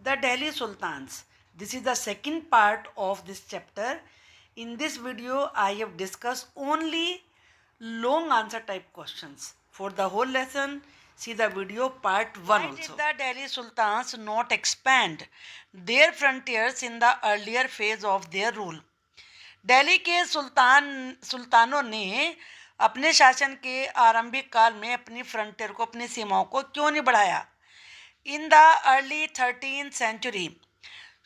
The Delhi Sultans. This is the second part of this chapter. In this video, I have discussed only long answer type questions. For the whole lesson, see the video part 1 also. Why did the Delhi Sultans not expand their frontiers in the earlier phase of their rule? Delhi के सुल्तानों ने अपने शासन के आरंभिक काल में अपनी frontier को, अपनी सीमाओं को क्यों नहीं बढ़ाया? इन द अर्ली 13th सेंचुरी,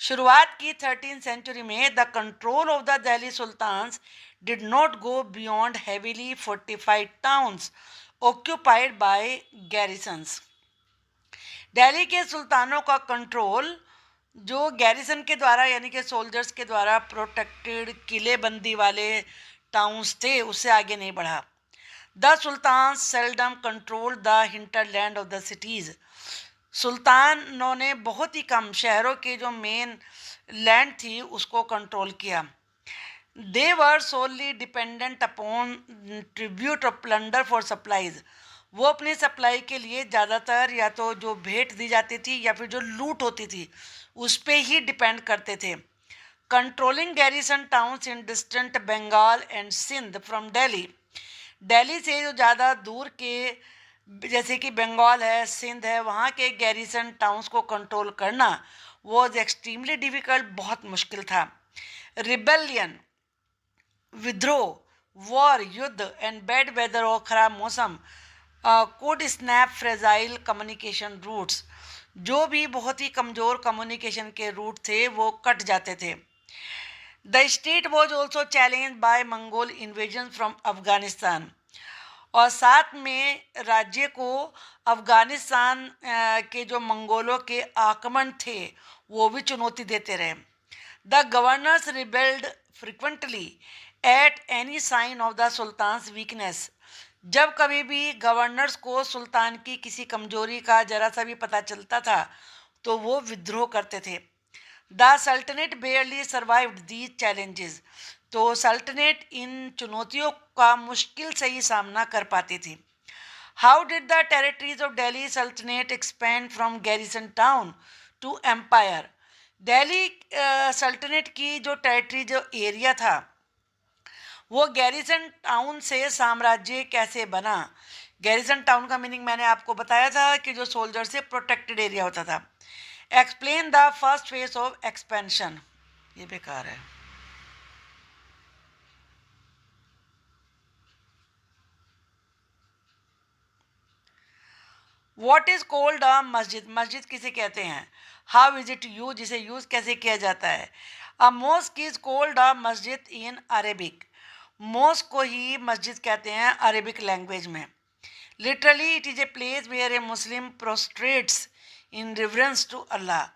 शुरुआत की 13th सेंचुरी में the control of the Delhi sultans did not go beyond heavily fortified towns occupied by garrisons. Delhi के सुल्तानों का कंट्रोल जो गैरिसन के द्वारा यानी कि सोल्जर्स के द्वारा प्रोटेक्टेड किलेबंदी वाले टाउन्स थे, उससे आगे नहीं बढ़ा। The sultan seldom control the hinterland of the cities. सुल्तानों ने बहुत ही कम शहरों के जो मेन लैंड थी उसको कंट्रोल किया। They were solely dependent upon tribute of plunder for supplies. वो अपनी सप्लाई के लिए ज़्यादातर या तो जो भेंट दी जाती थी या फिर जो लूट होती थी उस पर ही डिपेंड करते थे। Controlling garrison towns in distant Bengal and Sindh from Delhi. Delhi से जो ज़्यादा दूर के जैसे कि बंगाल है, सिंध है, वहाँ के गैरिसन टाउन्स को कंट्रोल करना वॉज एक्सट्रीमली डिफ़िकल्ट, बहुत मुश्किल था। रिबेलियन, विद्रोह, वॉर, युद्ध एंड बैड वेदर और ख़राब मौसम cold snap fragile communication routes. जो भी बहुत ही कमज़ोर कम्युनिकेशन के रूट थे वो कट जाते थे। The state was also challenge by Mongol invasion from Afghanistan. और साथ में राज्य को अफगानिस्तान के जो मंगोलों के आक्रमण थे वो भी चुनौती देते रहे। The governors rebelled frequently at any sign of the sultans weakness. जब कभी भी गवर्नर्स को सुल्तान की किसी कमजोरी का जरा सा भी पता चलता था तो वो विद्रोह करते थे। The sultanate barely survived these challenges. तो सल्तनेट इन चुनौतियों का मुश्किल से ही सामना कर पाती थी। How did the territories of Delhi sultanate expand from garrison town to empire. Delhi sultanate की जो टेरिटरी, जो एरिया था, वो गैरिसन टाउन से साम्राज्य कैसे बना? गैरिसन टाउन का मीनिंग मैंने आपको बताया था कि जो सोल्जर से प्रोटेक्टेड एरिया होता था। Explain the first phase of expansion. ये बेकार है। वॉट इज कॉल्ड अ मस्जिद। मस्जिद किसे कहते हैं? हाउ इज इट यूज, जिसे यूज कैसे किया जाता है? A mosque is called a masjid in Arabic. Mosque को ही मस्जिद कहते हैं अरेबिक लैंग्वेज में। Literally it is a place where a Muslim prostrates in reverence to Allah.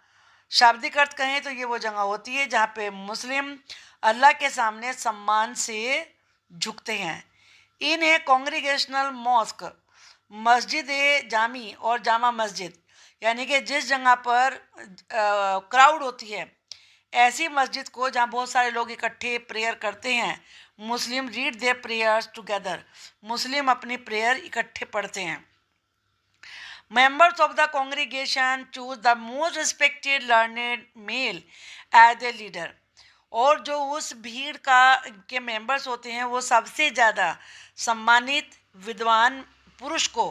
शाब्दिक अर्थ कहें तो ये वो जगह होती है जहाँ पे मुस्लिम अल्लाह के सामने सम्मान से झुकते हैं। इन ए कॉन्ग्रीगेशनल मॉस्क, मस्जिद ए जामी और जामा मस्जिद, यानी कि जिस जगह पर क्राउड होती है, ऐसी मस्जिद को जहाँ बहुत सारे लोग इकट्ठे प्रेयर करते हैं, Muslim read their prayers together. मुस्लिम अपनी प्रेयर इकट्ठे पढ़ते हैं। Members of the congregation choose the most respected learned male as a leader. और जो उस भीड़ के मेंबर्स होते हैं वो सबसे ज़्यादा सम्मानित विद्वान पुरुष को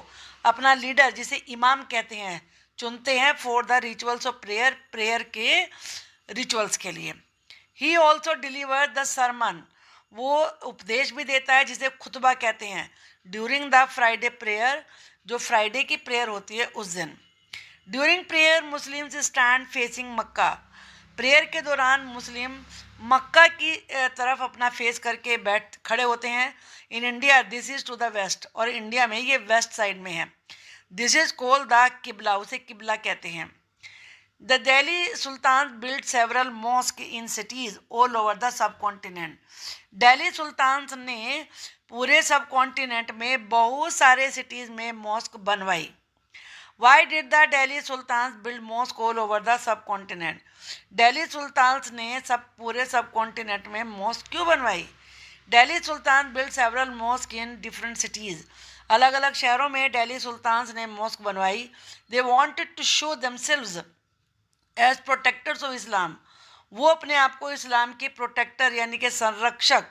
अपना लीडर, जिसे इमाम कहते हैं, चुनते हैं for the rituals of prayer, prayer के रिचुअल्स के लिए। He also deliver the sermon. वो उपदेश भी देता है जिसे खुतबा कहते हैं। ड्यूरिंग द फ्राइडे प्रेयर, जो फ्राइडे की प्रेयर होती है उस दिन। During prayer Muslims stand facing Mecca. Prayer के दौरान मुस्लिम मक्का की तरफ अपना फेस करके खड़े होते हैं। In India this is to the west, और इंडिया में ये वेस्ट साइड में है। दिस इज़ कॉल्ड द किबला, उसे किबला कहते हैं। The Delhi Sultans built several mosques in cities all over the subcontinent. Delhi sultans ने पूरे सब कॉन्टिनेंट में बहुत सारे सिटीज़ में मॉस्क बनवाई। Why did the Delhi Sultans build mosque all over the subcontinent? Delhi sultans ने पूरे सब कॉन्टिनेंट में मॉस्क क्यों बनवाई? दिल्ली सुल्तान built several mosques in different cities. अलग अलग शहरों में दिल्ली सुल्तान्स ने मॉस्क बनवाई। They wanted to show themselves as protectors of Islam, वो अपने आप को इस्लाम के प्रोटेक्टर यानी कि संरक्षक,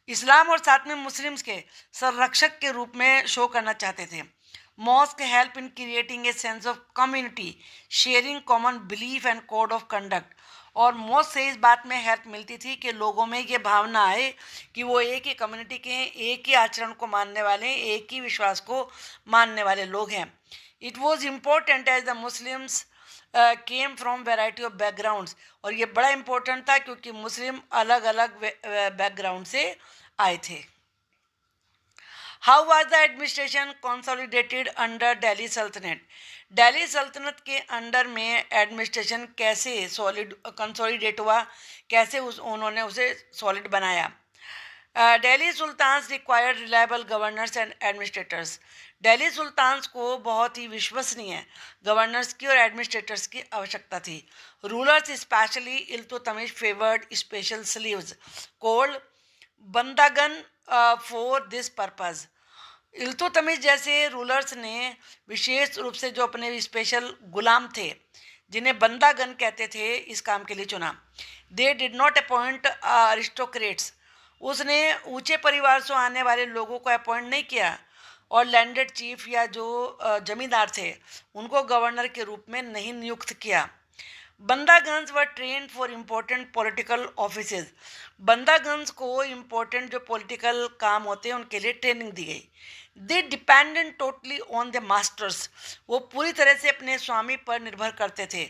इस्लाम और साथ में मुस्लिम्स के संरक्षक के रूप में शो करना चाहते थे। Mosque help in creating a sense of community, sharing common belief and code of conduct. और मॉस्क से इस बात में हेल्प मिलती थी कि लोगों में ये भावना आए कि वो एक ही कम्युनिटी के हैं, एक ही आचरण को मानने वाले हैं, एक ही विश्वास को मानने वाले लोग हैं। It was important as the Muslims came from variety of backgrounds, और ये बड़ा इम्पोर्टेंट था क्योंकि मुस्लिम अलग अलग बैकग्राउंड से आए थे। How was the administration consolidated under Delhi Sultanate, Delhi सल्तनत के अंडर में एडमिनिस्ट्रेशन कैसे सॉलिड कंसोलिडेट हुआ, कैसे उन्होंने उसे सॉलिड बनाया। Delhi sultans required reliable governors and administrators, Delhi sultans को बहुत ही विश्वसनीय गवर्नर्स की और एडमिनिस्ट्रेटर्स की आवश्यकता थी। Rulers specially Iltutmish favoured special slaves called bandagan for this purpose. Iltutmish जैसे रूलर्स ने विशेष रूप से जो अपने स्पेशल गुलाम थे, जिन्हें बंदागन कहते थे, इस काम के लिए चुना। They did not appoint aristocrats, उसने ऊंचे परिवार से आने वाले लोगों को अपॉइंट नहीं किया, और लैंडेड चीफ या जो जमींदार थे उनको गवर्नर के रूप में नहीं नियुक्त किया। Bandagans were trained for important political offices, bandagans को इम्पोर्टेंट जो पॉलिटिकल काम होते हैं उनके लिए ट्रेनिंग दी गई। They dependent totally on the masters, वो पूरी तरह से अपने स्वामी पर निर्भर करते थे।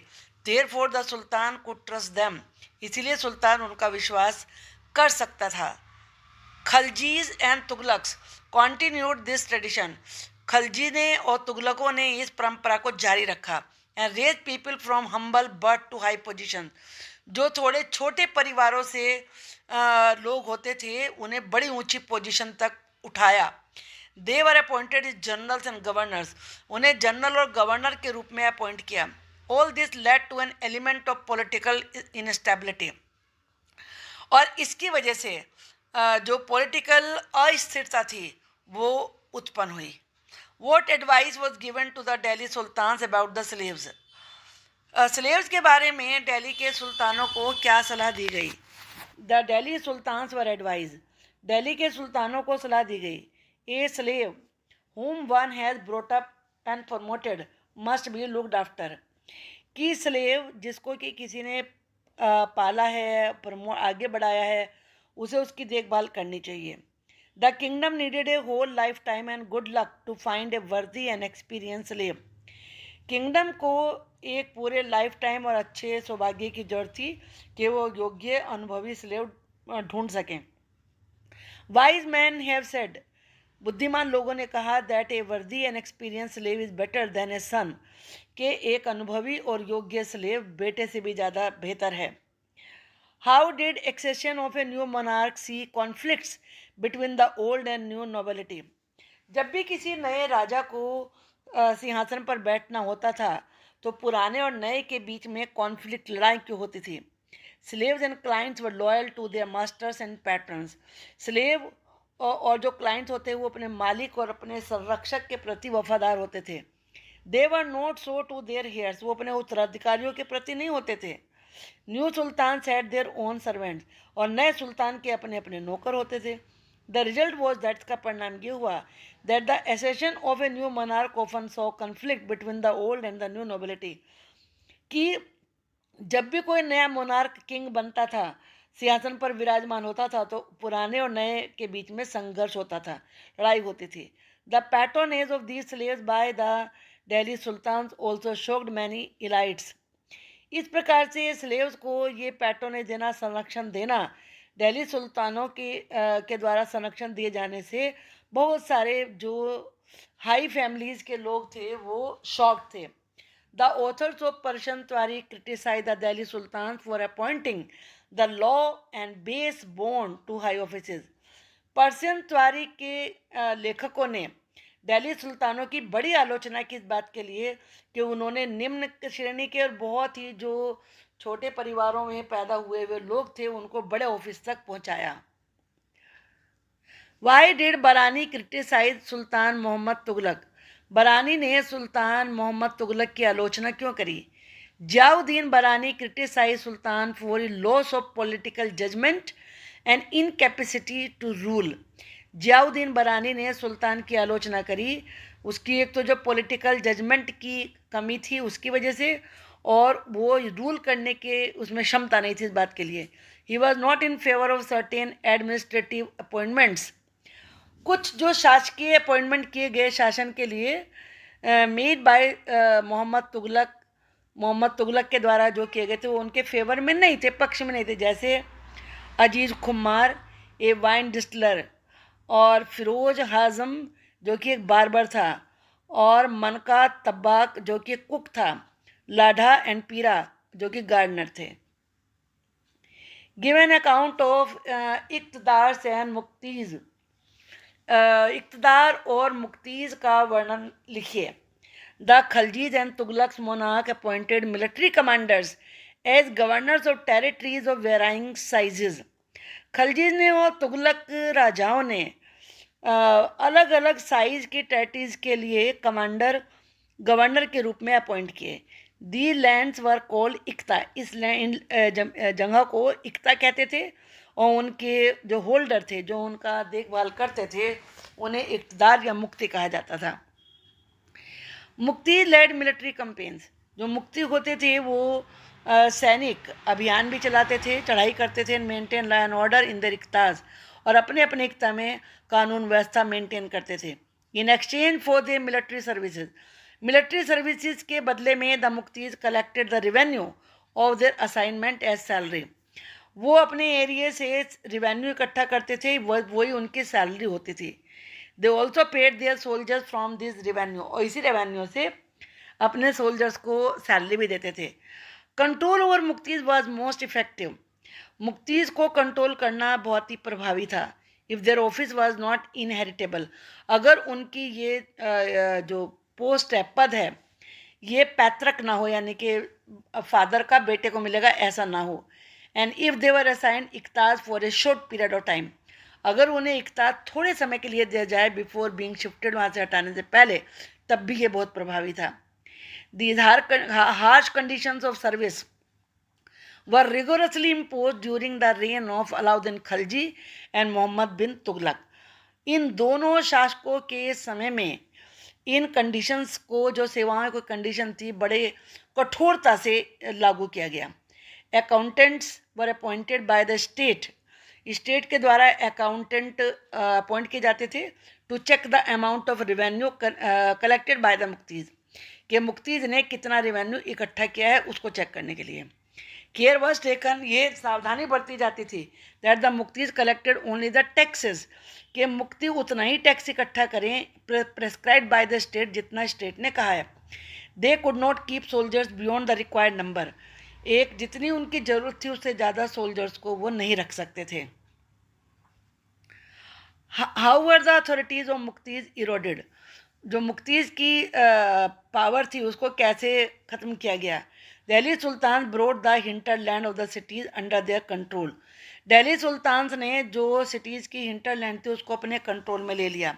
Therefore the sultan could trust them, इसीलिए सुल्तान उनका विश्वास कर सकता था। Khaljis and Tughlaqs continued this tradition, Khalji ने और तुगलकों ने इस परंपरा को जारी रखा। And raise people from humble birth to high position, जो थोड़े छोटे परिवारों से लोग होते थे उन्हें बड़ी ऊंची पोजीशन तक उठाया। They were appointed as generals and governors, उन्हें जनरल और गवर्नर के रूप में अपॉइंट किया। All this led to an element of political instability, और इसकी वजह से जो पॉलिटिकल अस्थिरता थी वो उत्पन्न हुई। What advice was given to the Delhi Sultans about the slaves? Slaves के बारे में दिल्ली के सुल्तानों को क्या सलाह दी गई? The Delhi sultans were advise, Delhi के सुल्तानों को सलाह दी गई। A slave whom one has brought up and promoted must be looked after, कि स्लेव जिसको कि किसी ने पाला है, आगे बढ़ाया है, उसे उसकी देखभाल करनी चाहिए। The kingdom needed a whole lifetime and good luck to find a worthy and experienced slave. Kingdom को एक पूरे लाइफ टाइम और अच्छे सौभाग्य की जरूरत थी कि वो योग्य अनुभवी स्लेव ढूंढ सकें। वाइज मैन हैव सेड, बुद्धिमान लोगों ने कहा, that a worthy and experience slave is better than a son, कि एक अनुभवी और योग्य स्लेव बेटे से भी ज़्यादा बेहतर है। How did accession of a new monarch see conflicts between the old and new nobility, जब भी किसी नए राजा को सिंहासन पर बैठना होता था तो पुराने और नए के बीच में कॉन्फ्लिक्ट, लड़ाई क्यों होती थी। Slaves and clients were loyal to their masters and patrons, slave और जो क्लाइंट्स होते हैं वो अपने मालिक और अपने संरक्षक के प्रति वफादार होते थे। They were not so to their heirs, वो अपने उत्तराधिकारियों के प्रति नहीं होते थे। New sultan had their own servants, और नए सुल्तान के अपने अपने नौकर होते थे। द रिजल्ट वॉज दैट, का परिणाम ये हुआ, that the accession of a new monarch often saw conflict between the old and the new nobility, कि जब भी कोई नया मोनार्क किंग बनता था, सिंहासन पर विराजमान होता था, तो पुराने और नए के बीच में संघर्ष होता था, लड़ाई होती थी। The patronage of these slaves by the Delhi sultans also shocked many elites, इस प्रकार से स्लेव्स को ये पैट्रोनेज देना, संरक्षण देना, दिल्ली सुल्तानों के द्वारा संरक्षण दिए जाने से बहुत सारे जो हाई फैमिलीज के लोग थे वो शॉक थे। The authors of Persian tawarikh criticise the Delhi sultan for appointing the low and base born to high offices, Persian tawarikh के लेखकों ने दिल्ली सुल्तानों की बड़ी आलोचना की इस बात के लिए कि उन्होंने निम्न श्रेणी के और बहुत ही जो छोटे परिवारों में पैदा हुए हुए लोग थे उनको बड़े ऑफिस तक पहुंचाया। वाई डिड बरानी क्रिटिसाइज सुल्तान मोहम्मद तुगलक, बरानी ने सुल्तान मोहम्मद तुगलक की आलोचना क्यों करी। Ziauddin Barani criticized Sultan for his loss of political judgment and incapacity to rule. Ziauddin बरानी ने सुल्तान की आलोचना करी, उसकी एक तो जो पॉलिटिकल जजमेंट की कमी थी उसकी वजह से, और वो रूल करने के उसमें क्षमता नहीं थी इस बात के लिए. He was not in favour of certain administrative appointments. कुछ जो शासकीय अपॉइंटमेंट किए गए शासन के लिए मेड बाय मोहम्मद तुगलक के द्वारा जो किए गए थे वो उनके फेवर में नहीं थे, पक्ष में नहीं थे. जैसे अजीज़ खुमार ए वाइन डिस्टलर, और फिरोज हाजम जो कि एक बार्बर था, और मनका तब्बाक जो कि एक कुक था, लाढ़ा एंड पीरा जो कि गार्डनर थे. Give an account of iqtadar and muqtis. Iqtadar और मुक्तीज़ का वर्णन लिखिए. The Khaljis and Tughlaqs monarch appointed military commanders as governors of territories of varying sizes. Khaljis ने और तुगलक राजाओं ने अलग अलग साइज़ की टेरिटरीज के लिए गवर्नर के रूप में अपॉइंट किए. दी लैंड्स वर कॉल्ड इक्ता. इस लैंड जगह को इक्ता कहते थे, और उनके जो होल्डर थे, जो उनका देखभाल करते थे, उन्हें इक़्तिदार या मुक्ति कहा जाता था. मुक्ति लेड मिलिट्री कैंपेन्स. जो मुक्ति होते थे वो सैनिक अभियान भी चलाते थे, चढ़ाई करते थे, maintain law and order in their iqtas, और अपने अपने इक़्ता में कानून व्यवस्था मेंटेन करते थे. In exchange for their military services के बदले में the muqtis collected the revenue of their assignment as salary. वो अपने एरिया से रेवेन्यू इकट्ठा करते थे, वही उनकी सैलरी होती थी. They also paid their soldiers from this revenue, और इसी रेवेन्यू से अपने सोल्जर्स को सैलरी भी देते थे. Control over muqtis was most effective. Muqtis को कंट्रोल करना बहुत ही प्रभावी था. If their office was not inheritable. अगर उनकी ये जो पोस्ट है, पद है, ये पैतृक ना हो, यानी कि फादर का बेटे को मिलेगा, ऐसा ना हो. And if they were assigned iqtas for a short period of time. अगर उन्हें इक़्ताज़ थोड़े समय के लिए दिया जाए, बिफोर बीइंग शिफ्टेड, वहाँ से हटाने से पहले, तब भी ये बहुत प्रभावी था. These harsh conditions of service were rigorously impose during the reign of Alauddin Khalji and Mohammad bin Tughlaq. इन दोनों शासकों के समय में इन कंडीशंस को, जो सेवाओं की कंडीशन थी, बड़े कठोरता से लागू किया गया. Accountants were appointed by the state. State के द्वारा अकाउंटेंट अपॉइंट किए जाते थे to check the amount of revenue collected by the muqtis, कि मुक्तीज़ ने कितना रेवेन्यू इकट्ठा किया है उसको चेक करने के लिए. Care was taken. ये सावधानी बरती जाती थी that the muqtis collected only the taxes, कि मुक्ति उतना ही टैक्स इकट्ठा करें प्रेस्क्राइब बाय द स्टेट, जितना स्टेट ने कहा है. They could not keep soldiers beyond the required number. एक जितनी उनकी ज़रूरत थी उससे ज़्यादा सोल्जर्स को वो नहीं रख सकते थे. However the authorities of muqtis eroded. जो मुक्तीज़ की पावर थी उसको कैसे ख़त्म किया गया. Delhi sultan brought the hinterland of the cities under their control. Delhi sultans ने जो सिटीज़ की हिंटरलैंड थी उसको अपने कंट्रोल में ले लिया.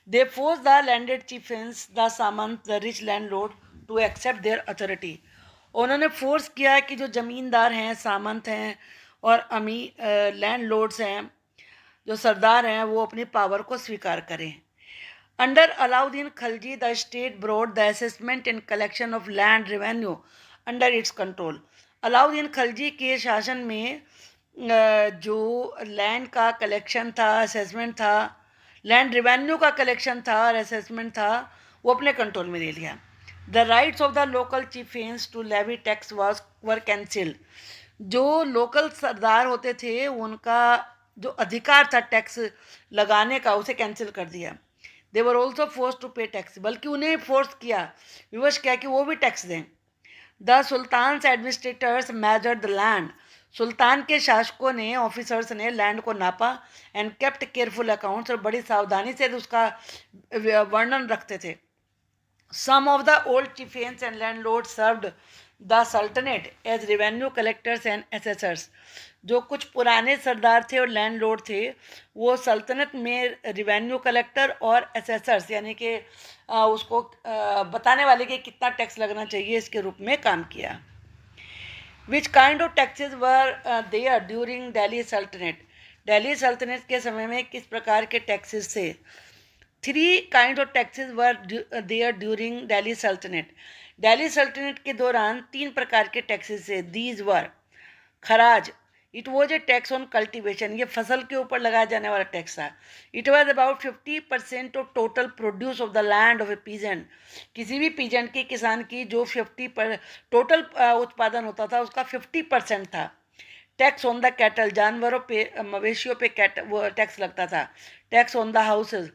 They force the landed chiefs, the samanta, the rich landlord to accept their authority. उन्होंने फोर्स किया कि जो ज़मींदार हैं, सामंत हैं और लैंड लॉर्ड्स हैं, जो सरदार हैं, वो अपनी पावर को स्वीकार करें. Under Alauddin Khalji the state brought the assessment and collection of land revenue under its control. Alauddin Khalji के शासन में जो लैंड का कलेक्शन था, असेसमेंट था, लैंड रेवेन्यू का कलेक्शन था और असेसमेंट था, वो अपने कंट्रोल में ले लिया. The rights of the local chieftains to levy tax were cancelled. जो लोकल सरदार होते थे उनका जो अधिकार था टैक्स लगाने का, उसे कैंसिल कर दिया. दे वर ऑल्सो फोर्स टू पे टैक्स. बल्कि उन्हें फोर्स किया, विवश किया कि वो भी टैक्स दें. The sultans administrators measured the land. सुल्तान के शासकों ने, ऑफिसर्स ने लैंड को नापा. And kept careful accounts. और बड़ी सावधानी से उसका वर्णन रखते थे. Some of the old chieftains and landlords served the sultanate as revenue collectors and assessors. जो कुछ पुराने सरदार थे और लैंडलॉर्ड थे वो सल्तनत में रेवेन्यू कलेक्टर और एसेसर्स यानी कि उसको बताने वाले कि कितना टैक्स लगना चाहिए इसके रूप में काम किया। Which kind of taxes were there during Delhi Sultanate. Delhi सल्तनत के समय में किस प्रकार के टैक्सेस थे? 3 kind of taxes were there during Delhi Sultanate. Delhi सल्तनत के दौरान 3 प्रकार के टैक्सेस थे। These were kharaj, it was a tax on cultivation, ये फसल के ऊपर लगाया जाने वाला टैक्स था। It was about 50% of total produce of the land of a peasant. किसी भी पीजेंट के किसान की जो 50 पर टोटल उत्पादन होता था उसका 50% था। टैक्स ऑन द कैटल, जानवरों पे मवेशियों पे वो टैक्स लगता था। टैक्स ऑन द हाउसेज,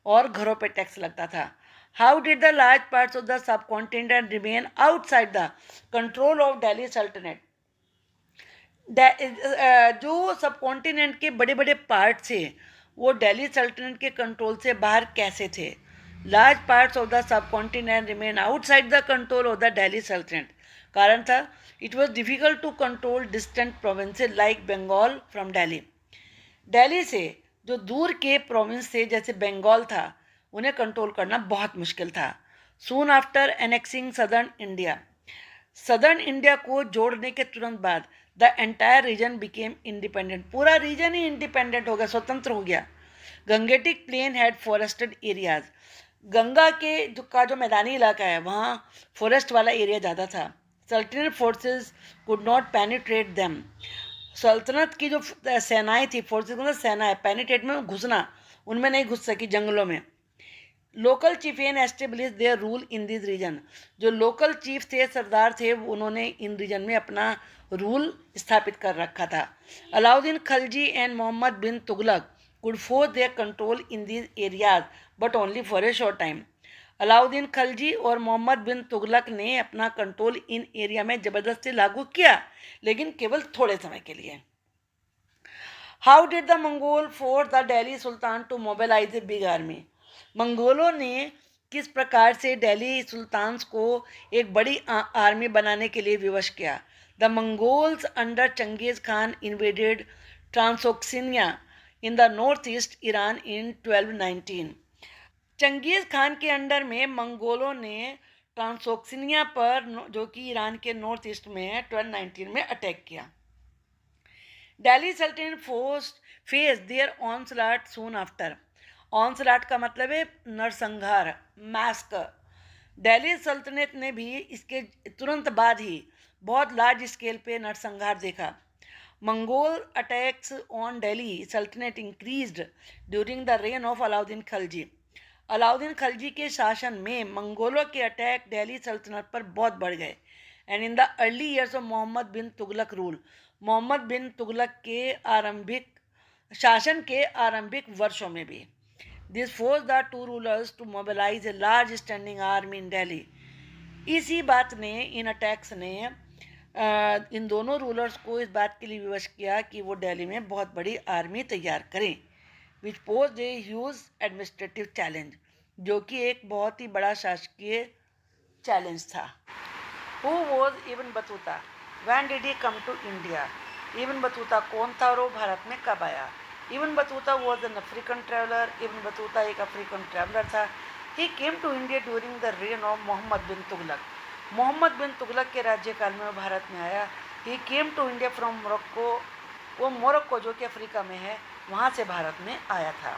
और घरों पे टैक्स लगता था। How did the large parts of the subcontinent remain outside the control of Delhi सल्तनत। जो सब कॉन्टिनेंट के बड़े बड़े पार्ट थे वो दिल्ली सल्तनत के कंट्रोल से बाहर कैसे थे? Large parts of the subcontinent remain outside the control of the Delhi Saltanat. कारण था it was difficult to control distant provinces like Bengal from Delhi. Delhi से जो दूर के प्रोविंस थे जैसे बंगाल था उन्हें कंट्रोल करना बहुत मुश्किल था। Soon after annexing southern India, southern India को जोड़ने के तुरंत बाद the entire reason became independent, पूरा रीजन ही इंडिपेंडेंट हो गया, स्वतंत्र हो गया। Gangetic plain had forested areas, Ganga के जो मैदानी इलाका है वहाँ फॉरेस्ट वाला एरिया ज़्यादा था। सल्तनत forces could not penetrate them, सल्तनत की जो सेनाएं थी, फोर्सेस मतलब सेना है, पेनिट्रेट में घुसना, उनमें नहीं घुस सकी जंगलों में। Local chieftain establish their rule in this region, जो लोकल चीफ थे, सरदार थे, उन्होंने इन रीजन में अपना रूल स्थापित कर रखा था। Alauddin Khalji and Mohammad bin Tughlaq could force their control in this areas but only for a short time. Alauddin Khalji और मोहम्मद बिन तुगलक ने अपना कंट्रोल इन एरिया में ज़बरदस्ती लागू किया, लेकिन केवल थोड़े समय के लिए। How did the Mongol force the Delhi sultan to mobilise a big army, मंगोलों ने किस प्रकार से दिल्ली सुल्तान को एक बड़ी आर्मी बनाने के लिए विवश किया? The Mongols under Genghis Khan invaded Transoxiana in the north east Iran in 1219। Genghis Khan के अंडर में मंगोलों ने ट्रांसोक्सिनिया पर, जो कि ईरान के नॉर्थ ईस्ट में है, 1219 में अटैक किया। Delhi Sultanate face their onslaught soon after, onslaught का मतलब है नरसंहार, मैस्क। दिल्ली सल्तनत ने भी इसके तुरंत बाद ही बहुत लार्ज स्केल पे नरसंहार देखा। मंगोल अटैक्स ऑन दिल्ली सल्तनत increased during the reign of Alauddin Khalji. Alauddin Khalji के शासन में मंगोलों के अटैक दिल्ली सल्तनत पर बहुत बढ़ गए। And in the early years of Mohammad bin Tughlaq rule, Mohammad bin Tughlaq के आरंभिक शासन के आरंभिक वर्षों में भी। This force the two rulers to mobilise a large standing army in Delhi. इसी बात ने, इन अटैक्स ने इन दोनों रूलर्स को इस बात के लिए विवश किया कि वो दिल्ली में बहुत बड़ी आर्मी तैयार करें। Which pose a huge administrative challenge, जो कि एक बहुत ही बड़ा शासकीय चैलेंज था। Who was Ibn Battuta, when did he come to India, Ibn Battuta कौन था और वो भारत में कब आया? Ibn Battuta was an African traveller, Ibn Battuta एक अफ्रीकन ट्रैवलर था। He came to India during the reign of Mohammad bin Tughlaq, Mohammad bin Tughlaq के राज्यकाल में वो भारत में आया। He came to India from Morocco, वो मोरक्को जो कि अफ्रीका में है वहाँ से भारत में आया था।